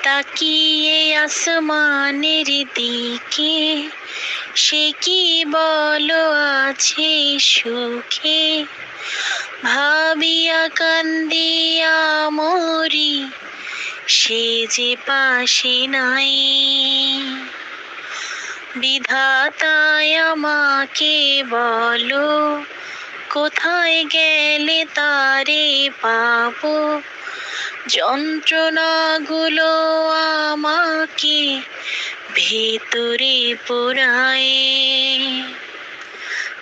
তাকিয়ে আসমানের দিকে, সে কি বলো আছে সুখে। ভাবিয়া কান্দিয়া মরি, সে যে পাশে নাই। বিধাতায় আমাকে বলো, কোথায় গেলে তারে পাবো। যন্ত্রণাগুলো আমাকে ভেতরে পোড়ায়।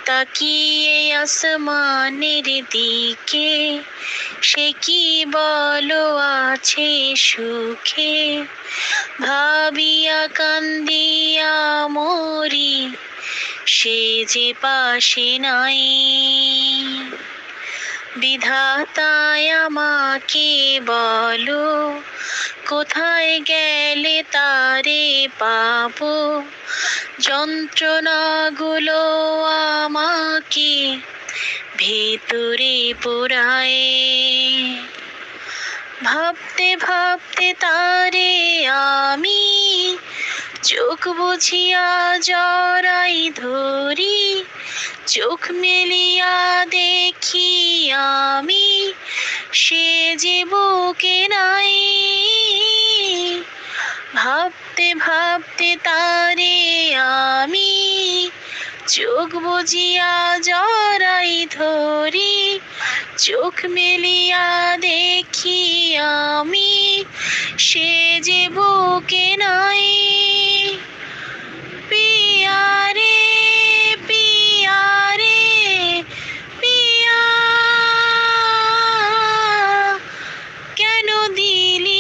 তাকিয়ে আসমানের দিকে, সে কি বলো আছে সুখে। ভাবিয়া কান্দিয়া মরি, সে যে পাশে নাই। বিধাতায় আমাকে বলো, কোথায় গেলে তারে পাবো। যন্ত্রণাগুলো আমাকে ভেতরে পোড়ায়। ভাবতে ভাবতে তারে আমি চোখ বুঝিয়া জড়াই ধরি। চোখ মেলিয়া দেখি আমি, সে যে বুকে নাই। ভাবতে ভাবতে তারে আমি চোখ বুঝিয়া জড়াই ধরি। চোখ মেলিয়া দেখি আমি, সে যে বুকে নাই। পিয়া রে পিয়া রে পিয়া, কেন দিলি